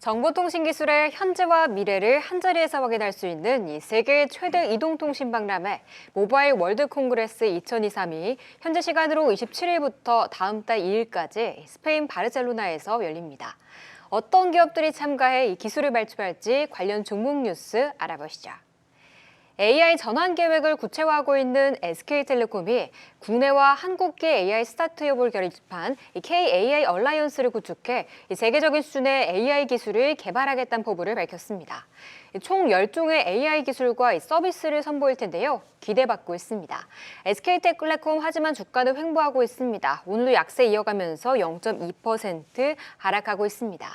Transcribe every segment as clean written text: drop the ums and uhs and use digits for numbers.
정보통신기술의 현재와 미래를 한자리에서 확인할 수 있는 이 세계 최대 이동통신 박람회 모바일 월드 콩그레스 2023이 현재 시간으로 27일부터 다음 달 2일까지 스페인 바르셀로나에서 열립니다. 어떤 기업들이 참가해 이 기술을 발표할지 관련 종목 뉴스 알아보시죠. AI 전환 계획을 구체화하고 있는 SK텔레콤이 국내와 한국계 AI 스타트업을 결합한 K-AI 얼라이언스를 구축해 세계적인 수준의 AI 기술을 개발하겠다는 포부를 밝혔습니다. 총 10종의 AI 기술과 서비스를 선보일 텐데요. 기대받고 있습니다. SK텔레콤 하지만 주가는 횡보하고 있습니다. 오늘도 약세 이어가면서 0.2% 하락하고 있습니다.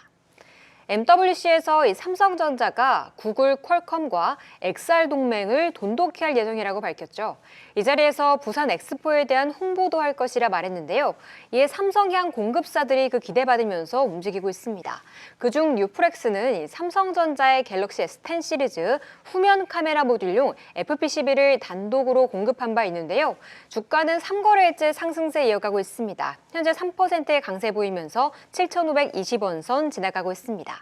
MWC에서 삼성전자가 구글, 퀄컴과 XR 동맹을 돈독히 할 예정이라고 밝혔죠. 이 자리에서 부산 엑스포에 대한 홍보도 할 것이라 말했는데요. 이에 삼성향 공급사들이 그 기대받으면서 움직이고 있습니다. 그중 뉴프렉스는 삼성전자의 갤럭시 S10 시리즈 후면 카메라 모듈용 FP11을 단독으로 공급한 바 있는데요. 주가는 3거래일째 상승세 이어가고 있습니다. 현재 3%의 강세 보이면서 7,520원 선 지나가고 있습니다.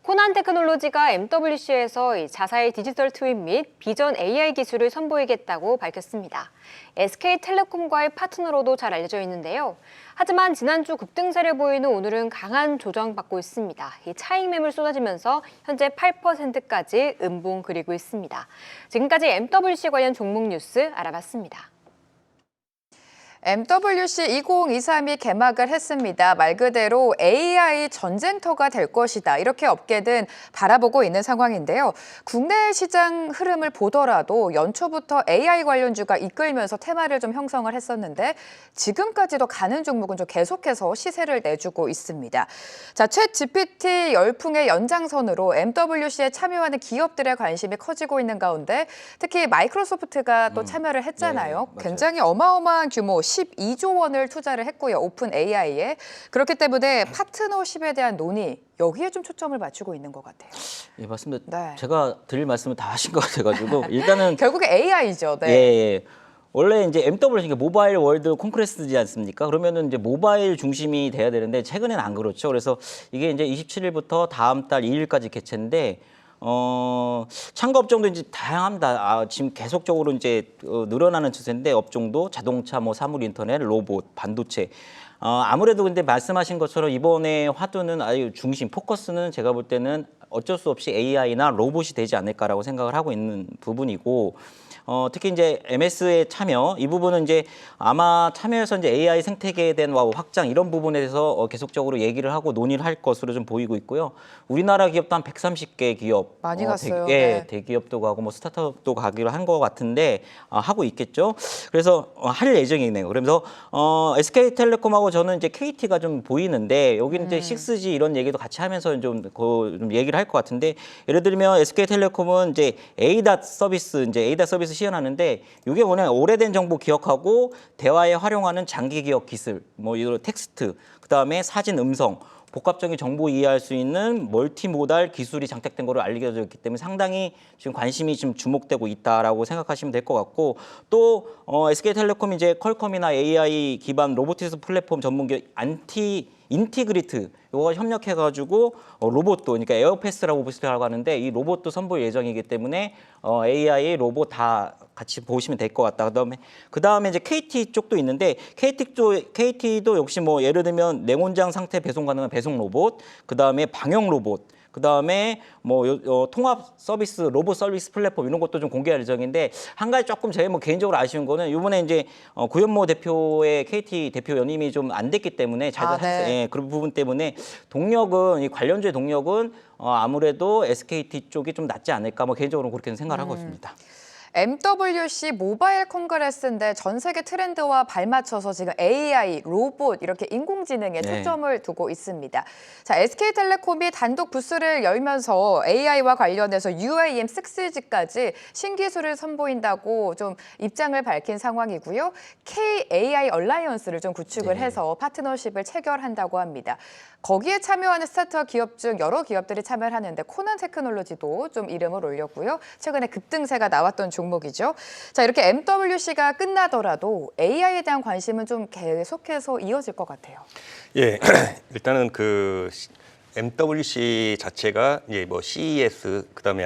코난 테크놀로지가 MWC에서 자사의 디지털 트윈 및 비전 AI 기술을 선보이겠다고 밝혔습니다. SK텔레콤과의 파트너로도 잘 알려져 있는데요. 하지만 지난주 급등세를 보이는 오늘은 강한 조정받고 있습니다. 이 차익 매물 쏟아지면서 현재 8%까지 음봉 그리고 있습니다. 지금까지 MWC 관련 종목 뉴스 알아봤습니다. MWC 2023이 개막을 했습니다. 말 그대로 AI 전쟁터가 될 것이다. 이렇게 업계는 바라보고 있는 상황인데요. 국내 시장 흐름을 보더라도 연초부터 AI 관련주가 이끌면서 테마를 좀 형성을 했었는데 지금까지도 가는 종목은 좀 계속해서 시세를 내주고 있습니다. 자, 챗 GPT 열풍의 연장선으로 MWC에 참여하는 기업들의 관심이 커지고 있는 가운데 특히 마이크로소프트가 또 참여를 했잖아요. 네, 굉장히 어마어마한 규모 12조 원을 투자를 했고요. 오픈 AI에. 그렇기 때문에 파트너십에 대한 논의 여기에 좀 초점을 맞추고 있는 것 같아요. 예, 맞습니다. 네. 제가 드릴 말씀을 다 하신 것 같아가지고 일단은 결국에 AI죠. 네. 예. 원래 이제 MWC 모바일 월드 콩그레스지 않습니까? 그러면은 이제 모바일 중심이 돼야 되는데 최근에는 안 그렇죠. 그래서 이게 이제 27일부터 다음 달 2일까지 개최인데 참가 업종도 이제 다양합니다. 지금 계속적으로 이제 늘어나는 추세인데 업종도 자동차, 뭐 사물 인터넷, 로봇, 반도체. 아무래도 근데 말씀하신 것처럼 이번에 화두는 아주 중심, 포커스는 제가 볼 때는 어쩔 수 없이 AI나 로봇이 되지 않을까라고 생각을 하고 있는 부분이고, 특히 이제 MS의 참여 이 부분은 이제 아마 참여해서 이제 AI 생태계에 대한 확장 이런 부분에 대해서 계속적으로 얘기를 하고 논의를 할 것으로 좀 보이고 있고요. 우리나라 기업도 한 130개 기업 많이 갔어요. 네. 대기업도 가고 뭐 스타트업도 가기로 한 것 같은데 하고 있겠죠. 그래서 할 예정이네요. 그러면서 SK텔레콤하고 저는 이제 KT가 좀 보이는데 여기는 이제 6G 이런 얘기도 같이 하면서 좀 얘기를 할 것 같은데 예를 들면 SK텔레콤은 이제 에이닷 서비스 시연하는데 이게 뭐냐 오래된 정보 기억하고 대화에 활용하는 장기 기억 기술, 뭐 이런 텍스트, 그다음에 사진, 음성, 복합적인 정보 이해할 수 있는 멀티모달 기술이 장착된 거로 알려져 있기 때문에 상당히 지금 관심이 지금 주목되고 있다라고 생각하시면 될 것 같고 또 SK텔레콤이 이제 퀄컴이나 AI 기반 로보티스 플랫폼 전문 기업 인티그리트 이거 협력해가지고 로봇도 그러니까 에어패스라고 하는데 이 로봇도 선보일 예정이기 때문에 AI 로봇 다 같이 보시면 될 것 같다. 그다음에 이제 KT 쪽도 있는데 KT도 역시 뭐 예를 들면 냉온장 상태 배송 가능한 배송 로봇, 그다음에 방역 로봇, 그다음에 뭐 통합 서비스 로봇 서비스 플랫폼 이런 것도 좀 공개할 예정인데 한 가지 조금 제가 뭐 개인적으로 아쉬운 거는 이번에 이제 구현모 대표의 KT 대표 연임이 좀 안 됐기 때문에 예, 그런 부분 때문에 동력은 이 관련주의 동력은 아무래도 SKT 쪽이 좀 낫지 않을까 뭐 개인적으로 그렇게 생각을 하고 있습니다. MWC 모바일 콩그레스인데 전 세계 트렌드와 발맞춰서 지금 AI, 로봇 이렇게 인공지능에 초점을 두고 있습니다. 자, SK텔레콤이 단독 부스를 열면서 AI와 관련해서 UAM 6G까지 신기술을 선보인다고 좀 입장을 밝힌 상황이고요. K-AI 얼라이언스를 좀 구축을 해서 파트너십을 체결한다고 합니다. 거기에 참여하는 스타트업 기업 중 여러 기업들이 참여를 하는데 코난 테크놀로지도 좀 이름을 올렸고요. 최근에 급등세가 나왔던 종목이죠. 자, 이렇게 MWC가 끝나더라도 AI에 대한 관심은 좀 계속해서 이어질 것 같아요. 예, 일단은 그 MWC 자체가 이제 뭐 CES 그다음에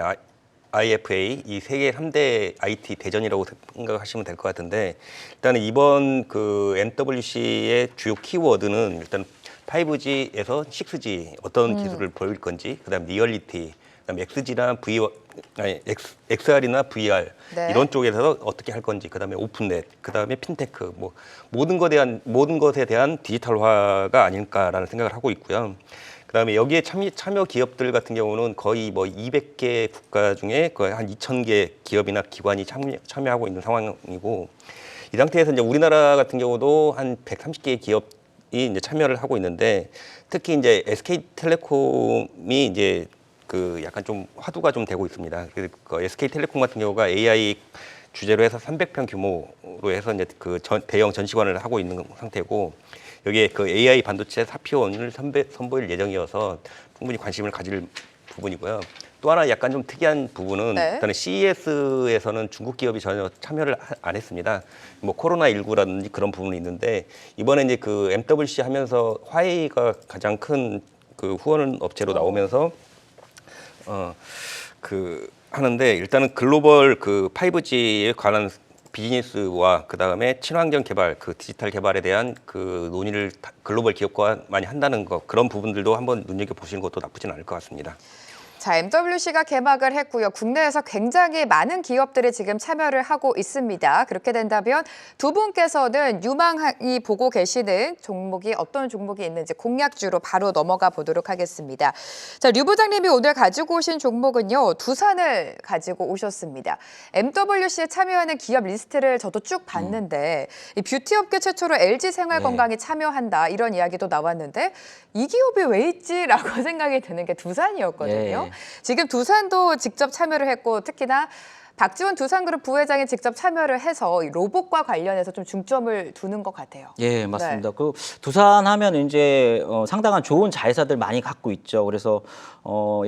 IFA 이 세계 3대 IT 대전이라고 생각하시면 될 것 같은데 일단은 이번 그 MWC의 주요 키워드는 일단 5G에서 6G 어떤 기술을 보일 건지 그다음 리얼리티 그다음 XR이나 VR 네. 이런 쪽에서 어떻게 할 건지 그다음에 오픈넷 그다음에 핀테크 뭐 모든 것에 대한 디지털화가 아닐까라는 생각을 하고 있고요. 그다음에 여기에 참여 기업들 같은 경우는 거의 뭐 200개 국가 중에 거의 한 2,000개 기업이나 기관이 참여하고 있는 상황이고 이 상태에서 이제 우리나라 같은 경우도 한 130개의 기업이 이제 참여를 하고 있는데 특히 이제 SK텔레콤이 이제 그 약간 좀 화두가 좀 되고 있습니다. 그 SK텔레콤 같은 경우가 AI 주제로 해서 300평 규모로 해서 이제 그 대형 전시관을 하고 있는 상태고 여기에 그 AI 반도체 사피온을 선보일 예정이어서 충분히 관심을 가질 부분이고요. 또 하나 약간 좀 특이한 부분은 네. 일단은 CES에서는 중국 기업이 전혀 참여를 안 했습니다. 뭐 코로나19라든지 그런 부분이 있는데 이번에 이제 그 MWC 하면서 화웨이가 가장 큰 그 후원 업체로 나오면서 그 하는데 일단은 글로벌 그 5G에 관한 비즈니스와 그 다음에 친환경 개발, 그 디지털 개발에 대한 그 논의를 글로벌 기업과 많이 한다는 거 그런 부분들도 한번 눈여겨 보시는 것도 나쁘진 않을 것 같습니다. 자, MWC가 개막을 했고요. 국내에서 굉장히 많은 기업들이 지금 참여를 하고 있습니다. 그렇게 된다면 두 분께서는 유망히 보고 계시는 종목이 어떤 종목이 있는지 공략주로 바로 넘어가 보도록 하겠습니다. 자, 류 부장님이 오늘 가지고 오신 종목은요. 두산을 가지고 오셨습니다. MWC에 참여하는 기업 리스트를 저도 쭉 봤는데 이 뷰티 업계 최초로 LG 생활건강이 참여한다 이런 이야기도 나왔는데 이 기업이 왜 있지라고 생각이 드는 게 두산이었거든요. 네. 지금 두산도 직접 참여를 했고 특히나 박지원 두산그룹 부회장이 직접 참여를 해서 이 로봇과 관련해서 좀 중점을 두는 것 같아요. 예, 맞습니다. 그 두산 하면 이제 상당한 좋은 자회사들 많이 갖고 있죠. 그래서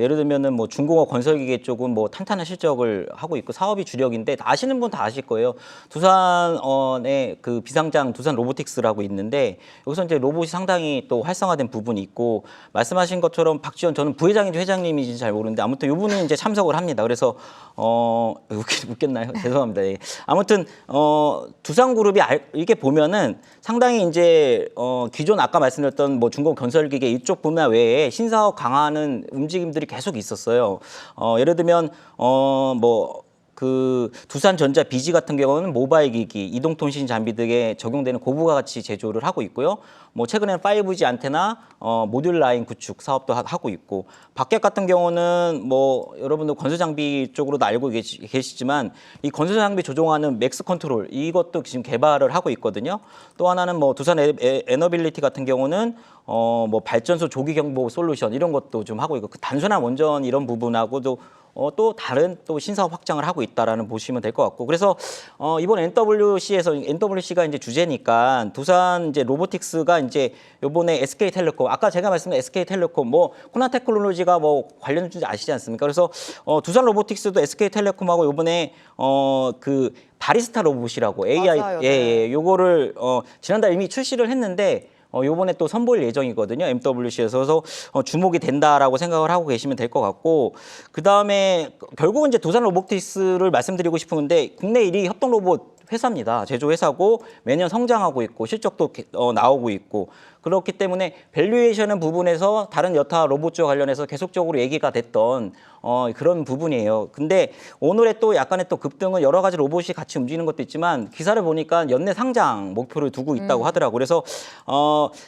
예를 들면은 뭐 중공업 건설기계 쪽은 뭐 탄탄한 실적을 하고 있고 사업이 주력인데 아시는 분 다 아실 거예요. 두산의 그 비상장 두산 로보틱스라고 있는데 여기서 이제 로봇이 상당히 또 활성화된 부분이 있고 말씀하신 것처럼 박지원 저는 부회장인지 회장님인지 잘 모르는데 아무튼 이분이 이제 참석을 합니다. 그래서 웃겼나요? 죄송합니다. 예. 아무튼 두산그룹이 이렇게 보면은 상당히 이제 기존 아까 말씀드렸던 뭐 중공 건설기계 이쪽 분야 외에 신사업 강화하는 움직임들이 계속 있었어요. 예를 들면 뭐 그 두산전자 비지 같은 경우는 모바일 기기, 이동통신 장비 등에 적용되는 고부가 가치 제조를 하고 있고요. 뭐 최근에는 5G 안테나 모듈 라인 구축 사업도 하고 있고 박객 같은 경우는 뭐 여러분들 건설 장비 쪽으로도 알고 계시지만 이 건설 장비 조종하는 맥스 컨트롤 이것도 지금 개발을 하고 있거든요. 또 하나는 뭐 두산 에너빌리티 같은 경우는 뭐 발전소 조기 경보 솔루션 이런 것도 좀 하고 있고 그 단순한 원전 이런 부분하고도 또 다른 또 신사업 확장을 하고 있다라는 보시면 될 것 같고 그래서 이번 NWC가 이제 주제니까 두산 이제 로보틱스가 이제 요번에 SK텔레콤 아까 제가 말씀드린 SK텔레콤 뭐 코나테크놀로지가 뭐 관련주인지 아시지 않습니까? 그래서 두산 로보틱스도 SK텔레콤하고 요번에 그 바리스타 로봇이라고 AI 맞아요, 예, 요거를 지난달 이미 출시를 했는데 요번에 또 선보일 예정이거든요. MWC에서. 그래서 주목이 된다라고 생각을 하고 계시면 될 것 같고 그다음에 결국은 이제 두산 로보틱스를 말씀드리고 싶은데 국내 1위 협동 로봇 회사입니다. 제조 회사고 매년 성장하고 있고 실적도 나오고 있고 그렇기 때문에 밸류에이션 부분에서 다른 여타 로봇과 관련해서 계속적으로 얘기가 됐던 그런 부분이에요. 근데 오늘의 또 약간의 또 급등은 여러 가지 로봇이 같이 움직이는 것도 있지만 기사를 보니까 연내 상장 목표를 두고 있다고 하더라고요. 그래서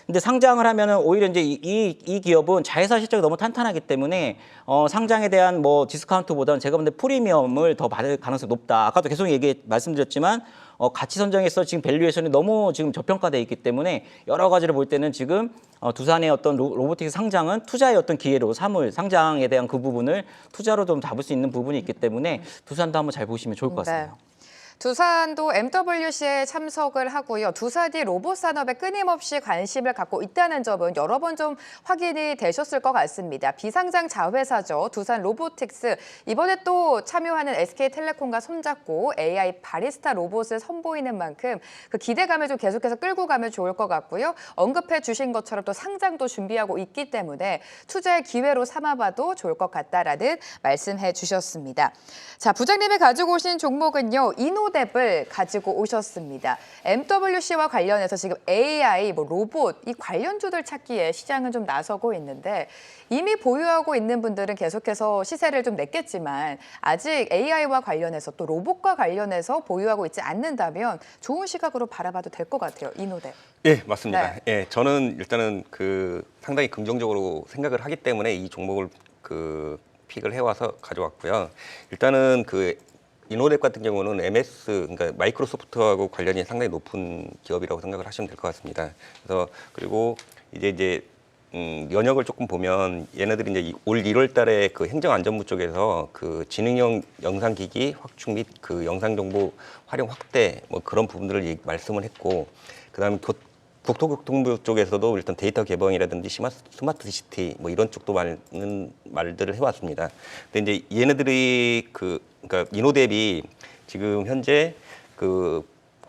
근데 상장을 하면은 오히려 이제 이 기업은 자회사 실적이 너무 탄탄하기 때문에 상장에 대한 뭐 디스카운트보다는 제가 볼 때 프리미엄을 더 받을 가능성이 높다. 아까도 계속 말씀드렸지만 가치 선정에서 지금 밸류에이션이 너무 지금 저평가돼 있기 때문에 여러 가지를 볼 때는 지금 두산의 어떤 로보틱스 상장은 투자의 어떤 기회로 사물 상장에 대한 그 부분을 투자로 좀 잡을 수 있는 부분이 있기 때문에 두산도 한번 잘 보시면 좋을 것 같습니다. 네. 두산도 MWC에 참석을 하고요. 두산이 로봇 산업에 끊임없이 관심을 갖고 있다는 점은 여러 번 좀 확인이 되셨을 것 같습니다. 비상장 자회사죠. 두산 로보틱스. 이번에 또 참여하는 SK텔레콤과 손잡고 AI 바리스타 로봇을 선보이는 만큼 그 기대감을 좀 계속해서 끌고 가면 좋을 것 같고요. 언급해 주신 것처럼 또 상장도 준비하고 있기 때문에 투자의 기회로 삼아봐도 좋을 것 같다라는 말씀해 주셨습니다. 자, 부장님이 가지고 오신 종목은요. 이노뎁을 가지고 오셨습니다. MWC와 관련해서 지금 AI, 로봇 이 관련주들 찾기에 시장은 좀 나서고 있는데 이미 보유하고 있는 분들은 계속해서 시세를 좀 냈겠지만 아직 AI와 관련해서 또 로봇과 관련해서 보유하고 있지 않는다면 좋은 시각으로 바라봐도 될 것 같아요. 이노뎁. 예, 맞습니다. 네. 예, 저는 일단은 상당히 긍정적으로 생각을 하기 때문에 이 종목을 픽을 해와서 가져왔고요. 일단은 이노뎁 같은 경우는 MS, 그러니까 마이크로소프트하고 관련이 상당히 높은 기업이라고 생각을 하시면 될 것 같습니다. 그래서 그리고 이제 연역을 조금 보면 얘네들이 이제 올 1월달에 행정안전부 쪽에서 지능형 영상기기 확충 및 영상정보 활용 확대 그런 부분들을 말씀을 했고, 그다음에 국토교통부 쪽에서도 일단 데이터 개방이라든지 스마트 시티 이런 쪽도 많은 말들을 해왔습니다. 근데 이제 얘네들이 그러니까 이노뎁이 지금 현재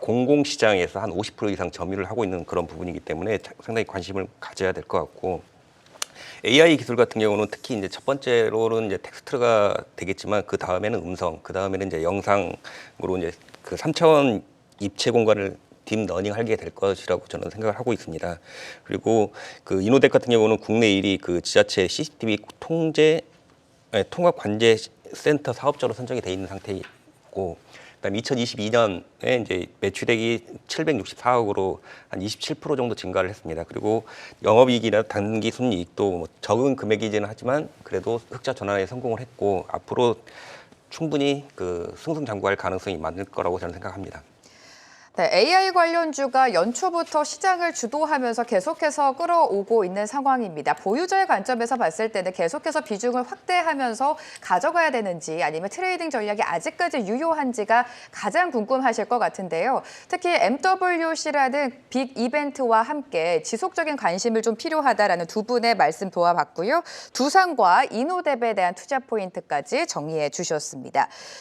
공공시장에서 한 50% 이상 점유를 하고 있는 그런 부분이기 때문에 상당히 관심을 가져야 될 것 같고, AI 기술 같은 경우는 특히 이제 첫 번째로는 이제 텍스트가 되겠지만 그 다음에는 음성, 그 다음에는 이제 영상으로 이제 3차원 입체 공간을 딥러닝 하게 될 것이라고 저는 생각을 하고 있습니다. 그리고 이노뎁 같은 경우는 국내 1위 지자체 CCTV 통합 관제 센터 사업자로 선정이 돼 있는 상태이고, 그다음에 2022년에 이제 매출액이 764억으로 한 27% 정도 증가를 했습니다. 그리고 영업이익이나 단기 순이익도 적은 금액이지는 하지만 그래도 흑자 전환에 성공을 했고, 앞으로 충분히 승승장구할 가능성이 많을 거라고 저는 생각합니다. 네, AI 관련주가 연초부터 시장을 주도하면서 계속해서 끌어오고 있는 상황입니다. 보유자의 관점에서 봤을 때는 계속해서 비중을 확대하면서 가져가야 되는지 아니면 트레이딩 전략이 아직까지 유효한지가 가장 궁금하실 것 같은데요. 특히 MWC라는 빅 이벤트와 함께 지속적인 관심을 좀 필요하다라는 두 분의 말씀 도와봤고요. 두산과 이노뎁에 대한 투자 포인트까지 정리해 주셨습니다.